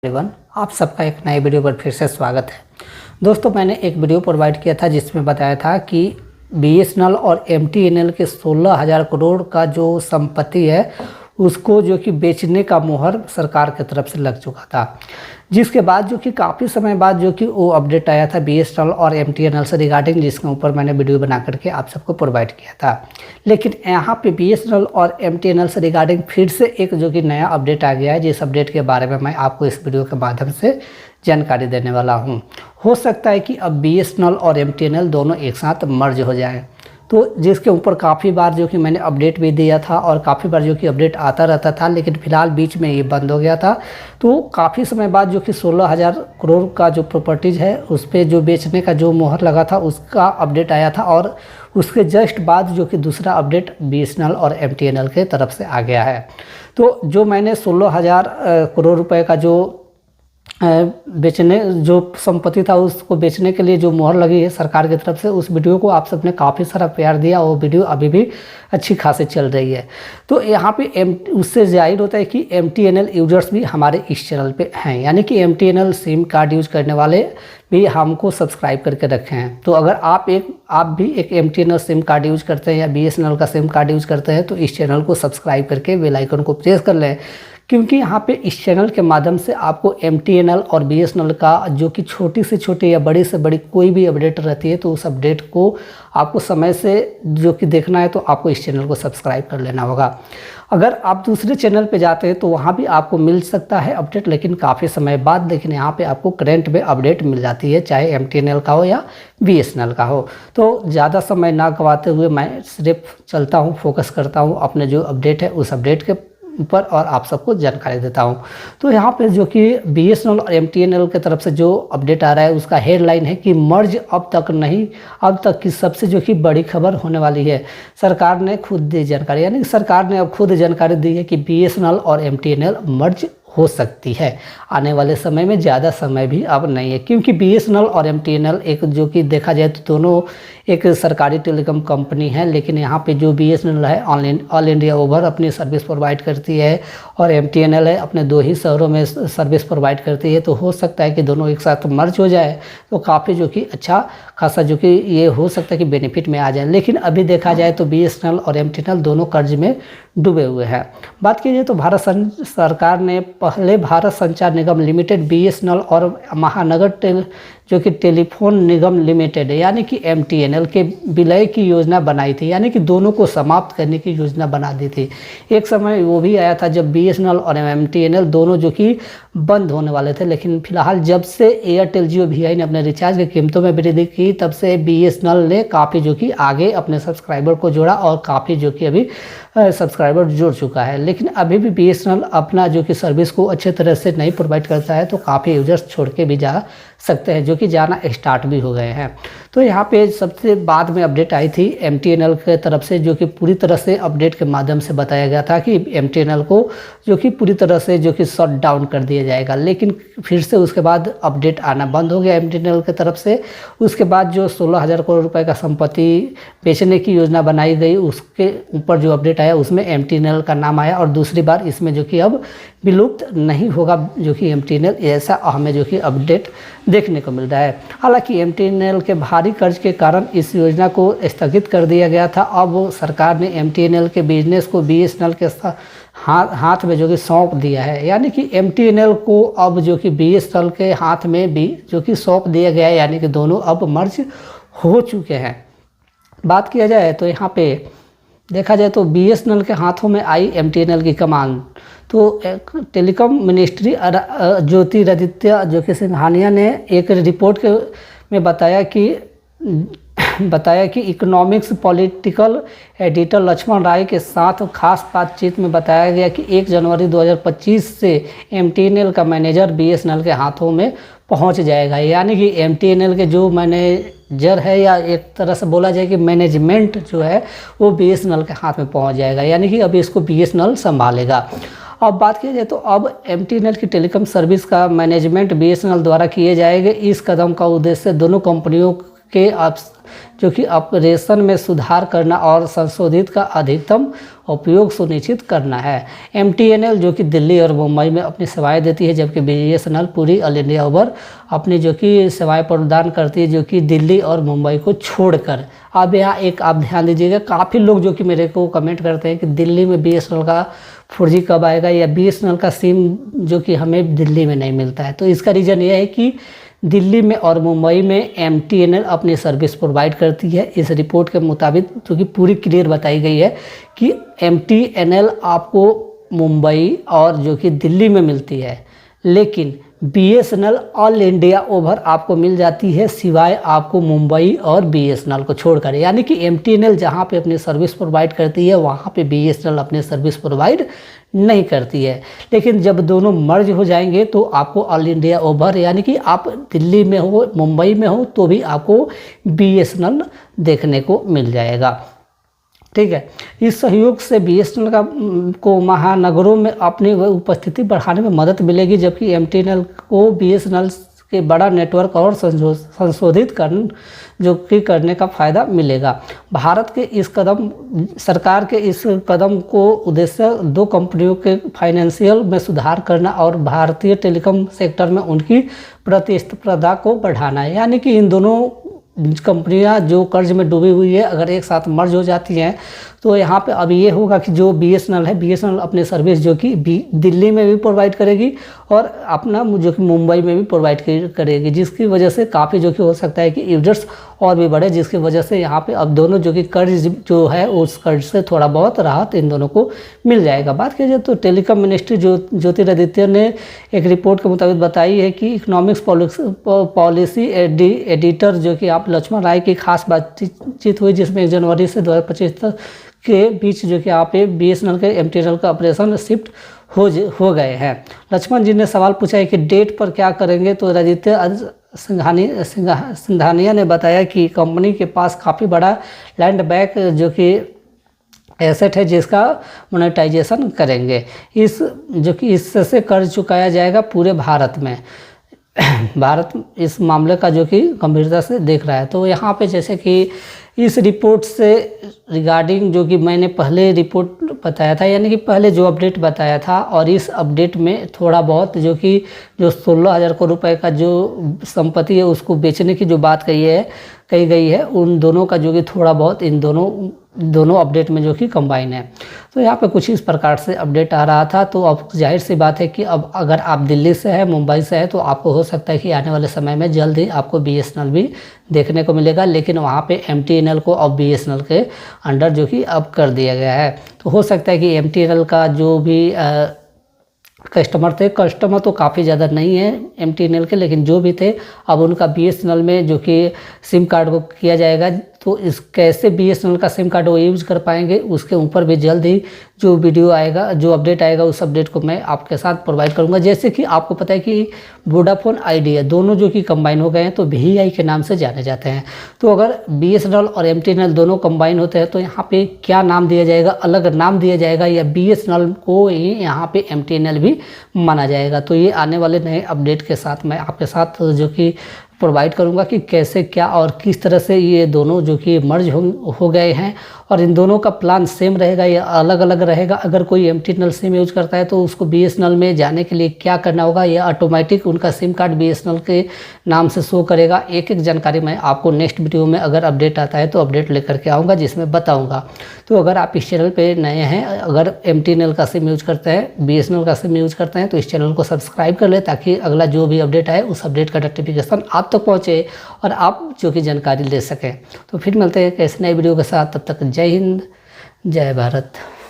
Everyone, आप सबका एक नए वीडियो पर फिर से स्वागत है। दोस्तों, मैंने एक वीडियो प्रोवाइड किया था जिसमें बताया था कि बीएसएनएल और एमटीएनएल के 16,000 करोड़ का जो संपत्ति है उसको जो कि बेचने का मुहर सरकार की तरफ से लग चुका था, जिसके बाद जो कि काफ़ी समय बाद जो कि वो अपडेट आया था बीएसएनएल और एमटीएनएल से रिगार्डिंग, जिसके ऊपर मैंने वीडियो बना करके आप सबको प्रोवाइड किया था। लेकिन यहाँ पे बीएसएनएल और एमटीएनएल से रिगार्डिंग फिर से एक जो कि नया अपडेट आ गया है, जिस अपडेट के बारे में मैं आपको इस वीडियो के माध्यम से जानकारी देने वाला हूँ। हो सकता है कि अब बीएसएनएल और एमटीएनएल दोनों एक साथ मर्ज हो जाएँ, तो जिसके ऊपर काफ़ी बार जो कि मैंने अपडेट भी दिया था और काफ़ी बार जो कि अपडेट आता रहता था, लेकिन फ़िलहाल बीच में ये बंद हो गया था। तो काफ़ी समय बाद जो कि 16,000 करोड़ का जो प्रॉपर्टीज़ है उस पर जो बेचने का जो मुहर लगा था उसका अपडेट आया था, और उसके जस्ट बाद जो कि दूसरा अपडेट बीएसएनएल और एमटीएनएल के तरफ से आ गया है। तो जो मैंने 16,000 करोड़ रुपए का जो बेचने जो संपत्ति था उसको बेचने के लिए जो मुहर लगी है सरकार की तरफ से, उस वीडियो को आप सबने काफ़ी सारा प्यार दिया। वो वीडियो अभी भी अच्छी खासी चल रही है। तो यहाँ पे उससे जाहिर होता है कि एमटीएनएल यूजर्स भी हमारे इस चैनल पे हैं, यानी कि एमटीएनएल सिम कार्ड यूज करने वाले भी हमको सब्सक्राइब करके रखे हैं। तो अगर आप भी एक एमटीएनएल सिम कार्ड यूज करते हैं या बीएसएनएल का सिम कार्ड यूज करते हैं तो इस चैनल को सब्सक्राइब करके बेल आइकन को प्रेस कर लें, क्योंकि यहाँ पे इस चैनल के माध्यम से आपको एमटीएनएल और बीएसएनएल का जो कि छोटी से छोटी या बड़ी से बड़ी कोई भी अपडेट रहती है तो उस अपडेट को आपको समय से जो कि देखना है तो आपको इस चैनल को सब्सक्राइब कर लेना होगा। अगर आप दूसरे चैनल पे जाते हैं तो वहाँ भी आपको मिल सकता है अपडेट, लेकिन काफ़ी समय बाद, लेकिन यहाँ पे आपको करंट में अपडेट मिल जाती है, चाहे एमटीएनएल का हो या बीएसएनएल का हो। तो ज़्यादा समय ना गवाते हुए मैं सिर्फ चलता हूँ, फोकस करता हूँ अपने जो अपडेट है उस अपडेट के ऊपर और आप सबको जानकारी देता हूं। तो यहाँ पे जो कि बीएसएनएल और एमटीएनएल की तरफ से जो अपडेट आ रहा है उसका हेडलाइन है कि मर्ज अब तक नहीं, अब तक की सबसे जो कि बड़ी खबर होने वाली है। सरकार ने खुद दी जानकारी, यानी सरकार ने अब खुद जानकारी दी है कि बीएसएनएल और एमटीएनएल मर्ज हो सकती है। आने वाले समय में ज़्यादा समय भी अब नहीं है, क्योंकि बीएसएनएल और एमटीएनएल एक जो कि देखा जाए तो दोनों एक सरकारी टेलीकॉम कंपनी है, लेकिन यहाँ पे जो बीएसएनएल है ऑल इंडिया ओवर अपनी सर्विस प्रोवाइड करती है और एमटीएनएल है अपने 2 ही शहरों में सर्विस प्रोवाइड करती है। तो हो सकता है कि दोनों एक साथ मर्ज हो जाए तो काफ़ी जो कि अच्छा खासा जो कि ये हो सकता है कि बेनिफिट में आ जाए। लेकिन अभी देखा जाए तो बीएसएनएल और एमटीएनएल दोनों कर्ज में डूबे हुए हैं। बात कीजिए तो भारत सरकार ने पहले भारत संचार निगम लिमिटेड बीएसएनएल और महानगर जो कि टेलीफोन निगम लिमिटेड यानी कि एमटीएनएल के विलय की योजना बनाई थी, यानी कि दोनों को समाप्त करने की योजना बना दी थी। एक समय वो भी आया था जब बीएसएनएल और एमटीएनएल दोनों जो कि बंद होने वाले थे, लेकिन फिलहाल जब से एयरटेल जियो वीआई ने अपने रिचार्ज की कीमतों में वृद्धि की तब से बीएसएनएल ने काफ़ी जो कि आगे अपने सब्सक्राइबर को जोड़ा और काफ़ी जो कि अभी सब्सक्राइबर जुड़ चुका है। लेकिन अभी भी बीएसएनएल अपना जो कि सर्विस को अच्छे तरह से नहीं प्रोवाइड करता है, तो काफ़ी यूजर्स छोड़ के भी जा सकते हैं, जो कि जाना स्टार्ट भी हो गए हैं। तो यहाँ पे सबसे बाद में अपडेट आई थी एमटीएनएल के तरफ से, जो कि पूरी तरह से अपडेट के माध्यम से बताया गया था कि एमटीएनएल को जो कि पूरी तरह से जो कि शट डाउन कर दिया जाएगा। लेकिन फिर से उसके बाद अपडेट आना बंद हो गया एमटीएनएल की तरफ से। उसके बाद जो 16,000 करोड़ रुपए का संपत्ति बेचने की योजना बनाई गई उसके ऊपर जो अपडेट आया उसमें एमटीएनएल का नाम आया, और दूसरी बार इसमें जो कि अब विलुप्त नहीं होगा जो कि एमटीएनएल, ऐसा हमें जो कि अपडेट देखने को मिल रहा है। हालांकि एमटीएनएल के भारी कर्ज के कारण इस योजना को स्थगित कर दिया गया था। अब सरकार ने एमटीएनएल के बिजनेस को बीएसएनएल के हाथ में जो कि सौंप दिया है, यानी कि एमटीएनएल को अब जो कि बीएसएनएल के हाथ में भी जो कि सौंप दिया गया है, यानी कि दोनों अब मर्ज हो चुके हैं। बात किया जाए तो यहाँ पे देखा जाए तो बीएसएनएल के हाथों में आई एमटीएनएल की कमान। तो टेलीकॉम मिनिस्ट्री ज्योतिरादित्य जो कि सिंघानिया ने एक रिपोर्ट में बताया कि इकोनॉमिक्स पॉलिटिकल एडिटर लक्ष्मण राय के साथ खास बातचीत में बताया गया कि 1 जनवरी 2025 से एमटीएनएल का मैनेजर बीएसएनएल के हाथों में पहुंच जाएगा, यानी कि एमटीएनएल के जो मैनेजर है या एक तरह से बोला जाए कि मैनेजमेंट जो है वो बीएसएनएल के हाथ में पहुंच जाएगा, यानी कि अभी इसको बीएसएनएल संभालेगा। अब बात की जाए तो अब एमटीएनएल की टेलीकॉम सर्विस का मैनेजमेंट बीएसएनएल द्वारा किए जाएंगे। इस कदम का उद्देश्य दोनों कंपनियों के आप जो कि ऑपरेशन में सुधार करना और संशोधित का अधिकतम उपयोग सुनिश्चित करना है। MTNL जो कि दिल्ली और मुंबई में अपनी सेवाएं देती है, जबकि BSNL पूरी ऑल इंडिया ओवर अपनी जो कि सेवाएं प्रदान करती है, जो कि दिल्ली और मुंबई को छोड़कर। अब यहाँ एक आप ध्यान दीजिएगा, काफ़ी लोग जो कि मेरे को कमेंट करते हैं कि दिल्ली में BSNL का 4G कब आएगा, या BSNL का सिम जो कि हमें दिल्ली में नहीं मिलता है। तो इसका रीज़न ये है कि दिल्ली में और मुंबई में MTNL अपनी सर्विस प्रोवाइड करती है। इस रिपोर्ट के मुताबिक जो कि पूरी क्लियर बताई गई है कि MTNL आपको मुंबई और जो कि दिल्ली में मिलती है, लेकिन BSNL ऑल इंडिया ओवर आपको मिल जाती है, सिवाय आपको मुंबई और BSNL को छोड़कर। यानी कि MTNL जहां पे अपनी सर्विस प्रोवाइड करती है, वहां पे BSNL अपनी सर्विस प्रोवाइड नहीं करती है। लेकिन जब दोनों मर्ज हो जाएंगे तो आपको ऑल इंडिया ओवर, यानी कि आप दिल्ली में हो, मुंबई में हो, तो भी आपको BSNL देखने को मिल जाएगा। ठीक है, इस सहयोग से BSNL को महानगरों में अपनी उपस्थिति बढ़ाने में मदद मिलेगी, जबकि MTNL को BSNL के बड़ा नेटवर्क और संशोधित करने का फ़ायदा मिलेगा। भारत के इस कदम सरकार के इस कदम को उद्देश्य दो कंपनियों के फाइनेंशियल में सुधार करना और भारतीय टेलीकॉम सेक्टर में उनकी प्रतिस्पर्धा को बढ़ाना है। यानी कि इन दोनों कंपनियां जो कर्ज में डूबी हुई है, अगर एक साथ मर्ज हो जाती हैं तो यहाँ पे अब ये होगा कि जो BSNL है, BSNL अपनी सर्विस जो कि दिल्ली में भी प्रोवाइड करेगी और अपना जो कि मुंबई में भी प्रोवाइड करेगी, जिसकी वजह से काफ़ी जो कि हो सकता है कि यूजर्स और भी बढ़े, जिसकी वजह से यहाँ पे अब दोनों जो कि कर्ज जो है उस कर्ज से थोड़ा बहुत राहत इन दोनों को मिल जाएगा। बात की जाए तो टेलीकॉम मिनिस्ट्री ज्योतिरादित्य ने एक रिपोर्ट के मुताबिक बताई है कि इकोनॉमिक्स पॉलिसी एडिटर जो कि आप लक्ष्मण राय की खास बातचीत हुई, जिसमें 1 जनवरी से 2025 तक के बीच जो कि यहाँ पे BSNL के MTNL का ऑपरेशन शिफ्ट हो गए हैं। लक्ष्मण जी ने सवाल पूछा है कि डेट पर क्या करेंगे, तो आदित्य सिंघानिया ने बताया कि कंपनी के पास काफ़ी बड़ा लैंड बैंक जो कि एसेट है, जिसका मोनेटाइजेशन करेंगे। इससे कर्ज चुकाया जाएगा पूरे भारत में। भारत इस मामले का जो कि गंभीरता से देख रहा है। तो यहाँ पे जैसे कि इस रिपोर्ट से रिगार्डिंग जो कि मैंने पहले रिपोर्ट बताया था, यानी कि पहले जो अपडेट बताया था, और इस अपडेट में थोड़ा बहुत जो 16,000 करोड़ रुपए का जो संपत्ति है उसको बेचने की जो बात कही गई है, उन दोनों का जो कि थोड़ा बहुत इन दोनों अपडेट में जो कि कंबाइन है। तो यहाँ पे कुछ इस प्रकार से अपडेट आ रहा था। तो अब जाहिर सी बात है कि अब अगर आप दिल्ली से है, मुंबई से है, तो आपको हो सकता है कि आने वाले समय में जल्द ही आपको BSNL भी देखने को मिलेगा, लेकिन वहाँ पे MTNL को अब BSNL के अंडर जो कि अब कर दिया गया है। तो हो सकता है कि MTNL का जो भी कस्टमर तो काफ़ी ज़्यादा नहीं है MTNL के, लेकिन जो भी थे अब उनका BSNL में जो कि सिम कार्ड को किया जाएगा। तो इस कैसे BSNL का सिम कार्ड वो यूज़ कर पाएंगे, उसके ऊपर भी जल्द ही जो वीडियो आएगा, जो अपडेट आएगा, उस अपडेट को मैं आपके साथ प्रोवाइड करूंगा। जैसे कि आपको पता है कि वोडाफोन आइडिया दोनों जो कि कंबाइन हो गए हैं, तो VI के नाम से जाने जाते हैं। तो अगर BSNL और MTNL दोनों कंबाइन होते हैं तो यहाँ पे क्या नाम दिया जाएगा, अलग नाम दिया जाएगा, या BSNL को ही यहाँ पे MTNL भी माना जाएगा। तो ये आने वाले नए अपडेट के साथ मैं आपके साथ जो कि प्रोवाइड करूंगा कि कैसे क्या और किस तरह से ये दोनों जो कि मर्ज हो गए हैं, और इन दोनों का प्लान सेम रहेगा या अलग अलग रहेगा। अगर कोई MTNL सिम यूज करता है तो उसको BSNL में जाने के लिए क्या करना होगा, या ऑटोमेटिक उनका सिम कार्ड BSNL के नाम से शो करेगा। एक एक जानकारी मैं आपको नेक्स्ट वीडियो में अगर अपडेट आता है तो अपडेट लेकर के आऊँगा, जिसमें बताऊँगा। तो अगर आप इस चैनल पर नए हैं, अगर MTNL का सिम यूज करते हैं, BSNL का सिम यूज करते हैं, तो इस चैनल को सब्सक्राइब कर ले, ताकि अगला जो भी अपडेट आए उस अपडेट का नोटिफिकेशन आप तक पहुँचे और आप जो कि जानकारी ले सकें। तो फिर मिलते हैं एक ऐसे नए वीडियो के साथ, तब तक जय हिंद, जय भारत।